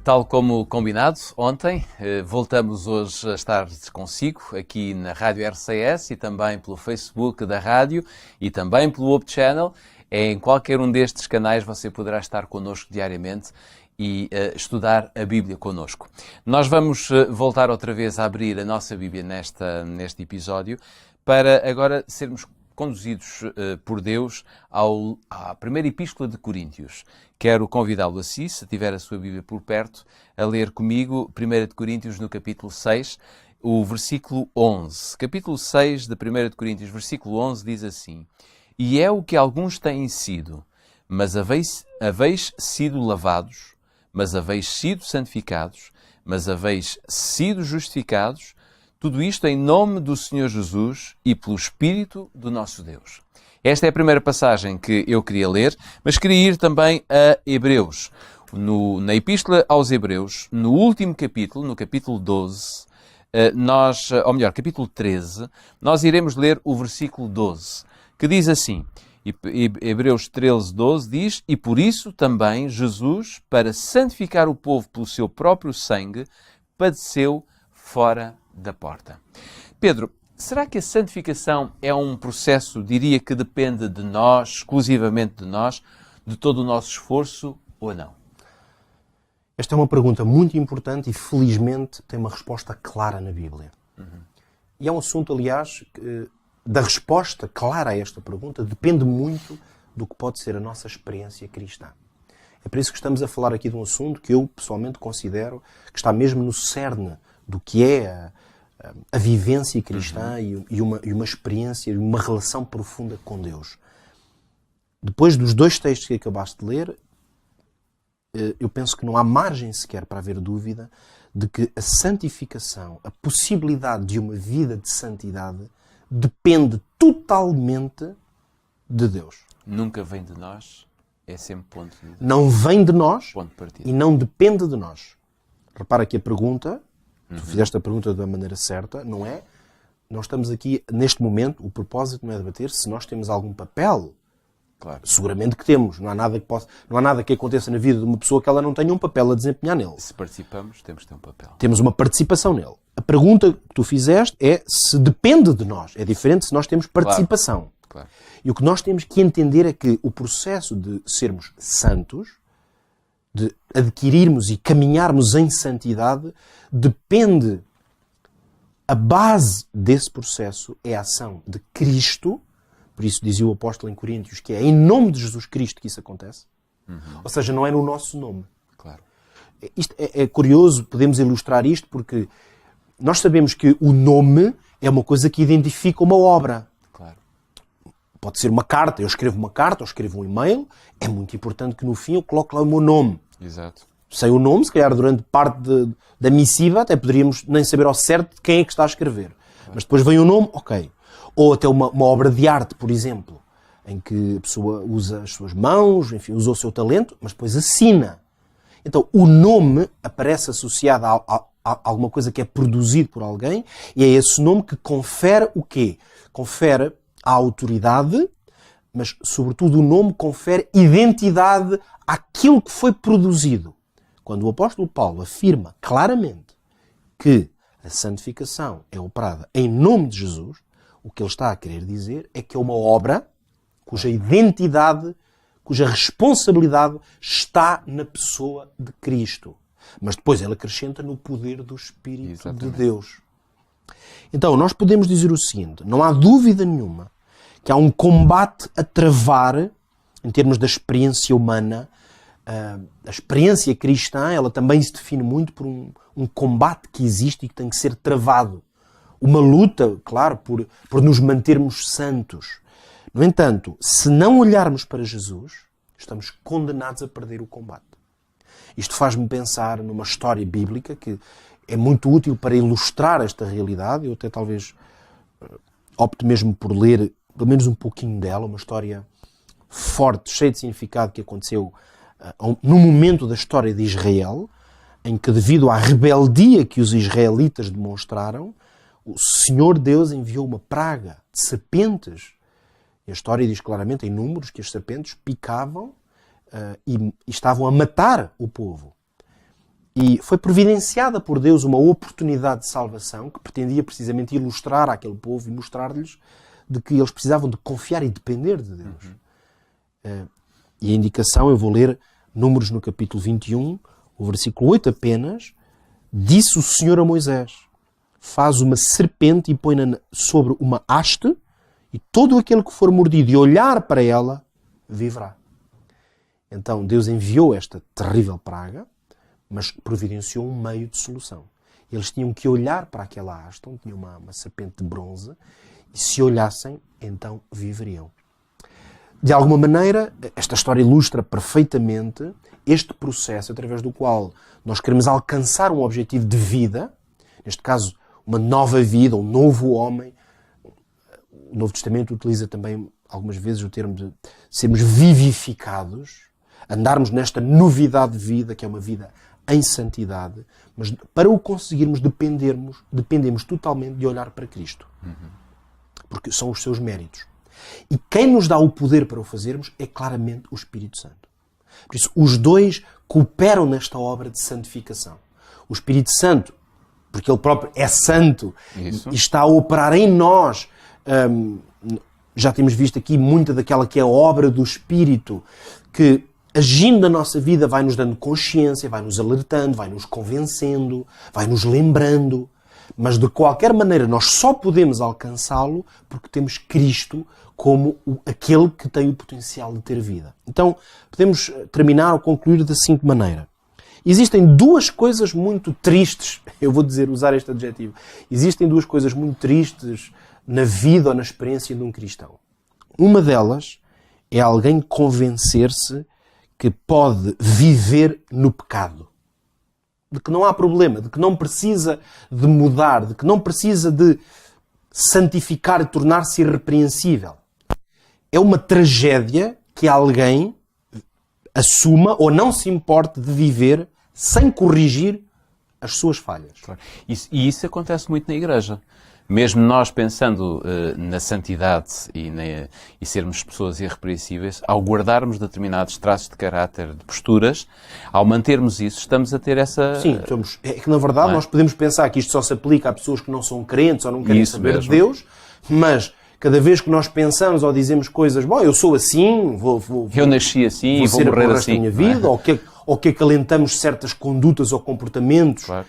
Tal como combinado ontem, voltamos hoje a estar consigo aqui na Rádio RCS e também pelo Facebook da rádio e também pelo Hope Channel. Em qualquer um destes canais você poderá estar connosco diariamente e estudar a Bíblia connosco. Nós vamos voltar outra vez a abrir a nossa Bíblia neste episódio para agora sermos conduzidos por Deus à primeira Epístola de Coríntios. Quero convidá-lo assim, se tiver a sua Bíblia por perto, a ler comigo 1 de Coríntios no capítulo 6, o versículo 11. Capítulo 6 de 1 de Coríntios, versículo 11, diz assim: E é o que alguns têm sido, mas haveis sido lavados, mas haveis sido santificados, mas haveis sido justificados, tudo isto em nome do Senhor Jesus e pelo Espírito do nosso Deus. Esta é a primeira passagem que eu queria ler, mas queria ir também a Hebreus. Na Epístola aos Hebreus, no último capítulo, no capítulo 12, capítulo 13, nós iremos ler o versículo 12, que diz assim, Hebreus 13, 12 diz: E por isso também Jesus, para santificar o povo pelo seu próprio sangue, padeceu fora da porta. Pedro, será que a santificação é um processo, diria que depende de nós, exclusivamente de nós, de todo o nosso esforço ou não? Esta é uma pergunta muito importante e, felizmente, tem uma resposta clara na Bíblia. E é um assunto, aliás, da resposta clara a esta pergunta depende muito do que pode ser a nossa experiência cristã. É por isso que estamos a falar aqui de um assunto que eu, pessoalmente, considero que está mesmo no cerne do que é a vivência cristã e uma experiência, e uma relação profunda com Deus. Depois dos dois textos que acabaste de ler, eu penso que não há margem sequer para haver dúvida de que a santificação, a possibilidade de uma vida de santidade, depende totalmente de Deus. Nunca vem de nós, é sempre ponto de... Não vem de nós ponto de partida. E não depende de nós. Repara que a pergunta, tu fizeste a pergunta da maneira certa, não é? Nós estamos aqui, neste momento, o propósito não é debater se nós temos algum papel. Claro. Seguramente que temos. Não há nada que aconteça na vida de uma pessoa que ela não tenha um papel a desempenhar nele. Se participamos, temos de ter um papel. Temos uma participação nele. A pergunta que tu fizeste é se depende de nós. É diferente se nós temos participação. Claro. E o que nós temos que entender é que o processo de sermos santos, de adquirirmos e caminharmos em santidade, depende... A base desse processo é a ação de Cristo. Por isso dizia o apóstolo em Coríntios que é em nome de Jesus Cristo que isso acontece. Ou seja, não é no nosso nome. Claro. Isto é curioso, podemos ilustrar isto, porque nós sabemos que o nome é uma coisa que identifica uma obra. Claro. Pode ser uma carta, eu escrevo uma carta, ou escrevo um e-mail, é muito importante que no fim eu coloque lá o meu nome. Exato. Sem o nome, se calhar durante parte da missiva, até poderíamos nem saber ao certo de quem é que está a escrever. Claro. Mas depois vem o nome, ok. Ou até uma obra de arte, por exemplo, em que a pessoa usa as suas mãos, enfim, usa o seu talento, mas depois assina. Então, o nome aparece associado a alguma coisa que é produzido por alguém, e é esse nome que confere o quê? Confere a autoridade, mas, sobretudo, o nome confere identidade àquilo que foi produzido. Quando o apóstolo Paulo afirma claramente que a santificação é operada em nome de Jesus, o que ele está a querer dizer é que é uma obra cuja identidade, cuja responsabilidade está na pessoa de Cristo. Mas depois ele acrescenta no poder do Espírito de Deus. Então, nós podemos dizer o seguinte, não há dúvida nenhuma que há um combate a travar, em termos da experiência humana. A experiência cristã, ela também se define muito por um combate que existe e que tem que ser travado. Uma luta, claro, por nos mantermos santos. No entanto, se não olharmos para Jesus, estamos condenados a perder o combate. Isto faz-me pensar numa história bíblica que é muito útil para ilustrar esta realidade. Eu até talvez opto mesmo por ler pelo menos um pouquinho dela, uma história forte, cheia de significado que aconteceu no momento da história de Israel, em que, devido à rebeldia que os israelitas demonstraram, o Senhor Deus enviou uma praga de serpentes. E a história diz claramente, em Números, que as serpentes picavam e estavam a matar o povo. E foi providenciada por Deus uma oportunidade de salvação que pretendia precisamente ilustrar àquele povo e mostrar-lhes de que eles precisavam de confiar e depender de Deus. E a indicação, eu vou ler Números no capítulo 21, o versículo 8 apenas. Disse o Senhor a Moisés: faz uma serpente e põe-na sobre uma haste, e todo aquele que for mordido e olhar para ela, viverá. Então Deus enviou esta terrível praga, mas providenciou um meio de solução. Eles tinham que olhar para aquela haste, onde tinha uma serpente de bronze, e se olhassem, então viveriam. De alguma maneira, esta história ilustra perfeitamente este processo através do qual nós queremos alcançar um objetivo de vida, neste caso, uma nova vida, um novo homem. O Novo Testamento utiliza também algumas vezes o termo de sermos vivificados, andarmos nesta novidade de vida, que é uma vida em santidade, mas para o conseguirmos dependemos totalmente de olhar para Cristo. Porque são os seus méritos. E quem nos dá o poder para o fazermos é claramente o Espírito Santo. Por isso, os dois cooperam nesta obra de santificação. O Espírito Santo, porque ele próprio é santo e está a operar em nós. Já temos visto aqui muita daquela que é a obra do Espírito, que agindo na nossa vida vai nos dando consciência, vai nos alertando, vai nos convencendo, vai nos lembrando. Mas de qualquer maneira nós só podemos alcançá-lo porque temos Cristo como aquele que tem o potencial de ter vida. Então podemos terminar ou concluir da seguinte maneira. Existem duas coisas muito tristes, eu vou usar este adjetivo, existem duas coisas muito tristes na vida ou na experiência de um cristão. Uma delas é alguém convencer-se que pode viver no pecado. De que não há problema, de que não precisa de mudar, de que não precisa de santificar e tornar-se irrepreensível. É uma tragédia que alguém assuma ou não se importe de viver sem corrigir as suas falhas. Claro. E isso acontece muito na Igreja. Mesmo nós pensando na santidade e sermos pessoas irrepreensíveis, ao guardarmos determinados traços de caráter, de posturas, ao mantermos isso, estamos a ter essa... Sim, é que na verdade nós podemos pensar que isto só se aplica a pessoas que não são crentes ou não querem saber de Deus, mas cada vez que nós pensamos ou dizemos coisas, bom, eu sou assim, eu nasci assim e vou morrer assim, da minha vida, ou que acalentamos certas condutas ou comportamentos, claro.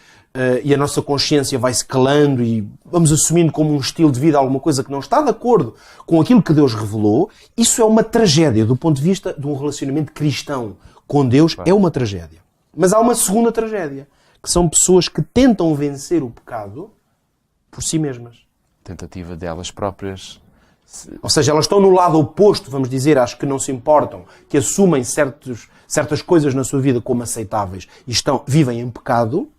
E a nossa consciência vai se calando e vamos assumindo como um estilo de vida alguma coisa que não está de acordo com aquilo que Deus revelou, isso é uma tragédia do ponto de vista de um relacionamento cristão com Deus, claro. É uma tragédia. Mas há uma segunda tragédia, que são pessoas que tentam vencer o pecado por si mesmas. Tentativa delas próprias. Ou seja, elas estão no lado oposto, vamos dizer, às que não se importam, que assumem certas coisas na sua vida como aceitáveis e vivem em pecado.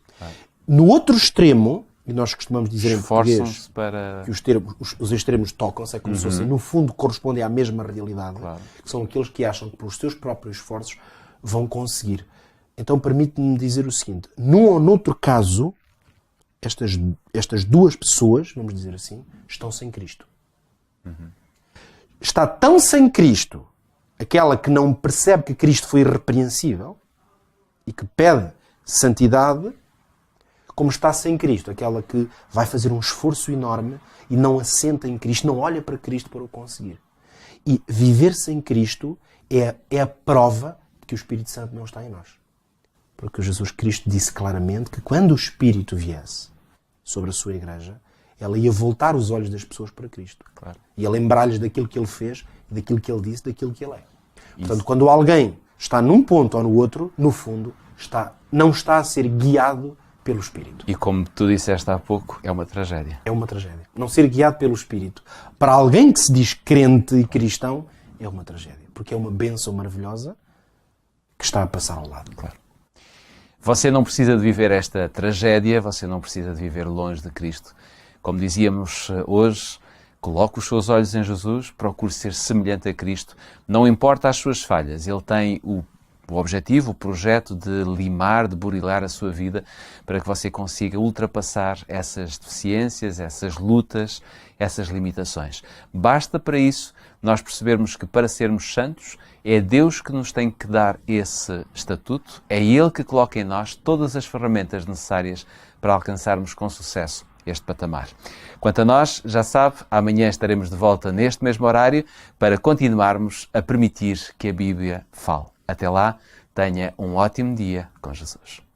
No outro extremo, e nós costumamos dizer em português para... que os extremos tocam-se, é como se fossem, no fundo, correspondem à mesma realidade, claro. Que são aqueles que acham que pelos seus próprios esforços vão conseguir. Então permite-me dizer o seguinte, num ou noutro caso, estas duas pessoas, vamos dizer assim, estão sem Cristo. Está tão sem Cristo, aquela que não percebe que Cristo foi irrepreensível e que pede santidade, como está sem Cristo, aquela que vai fazer um esforço enorme e não assenta em Cristo, não olha para Cristo para o conseguir. E viver sem Cristo é a prova de que o Espírito Santo não está em nós. Porque Jesus Cristo disse claramente que quando o Espírito viesse sobre a sua igreja, ela ia voltar os olhos das pessoas para Cristo. Claro. Ia lembrar-lhes daquilo que ele fez, daquilo que ele disse, daquilo que ele é. Portanto, quando alguém está num ponto ou no outro, no fundo, não está a ser guiado pelo Espírito. E como tu disseste há pouco, é uma tragédia. É uma tragédia. Não ser guiado pelo Espírito. Para alguém que se diz crente e cristão, é uma tragédia. Porque é uma bênção maravilhosa que está a passar ao lado. Claro. Você não precisa de viver esta tragédia, você não precisa de viver longe de Cristo. Como dizíamos hoje, coloque os seus olhos em Jesus, procure ser semelhante a Cristo. Não importa as suas falhas, Ele tem o objetivo, o projeto de limar, de burilar a sua vida para que você consiga ultrapassar essas deficiências, essas lutas, essas limitações. Basta para isso nós percebermos que para sermos santos É Deus que nos tem que dar esse estatuto, é Ele que coloca em nós todas as ferramentas necessárias para alcançarmos com sucesso este patamar. Quanto a nós, já sabe, amanhã estaremos de volta neste mesmo horário para continuarmos a permitir que a Bíblia fale. Até lá, tenha um ótimo dia com Jesus.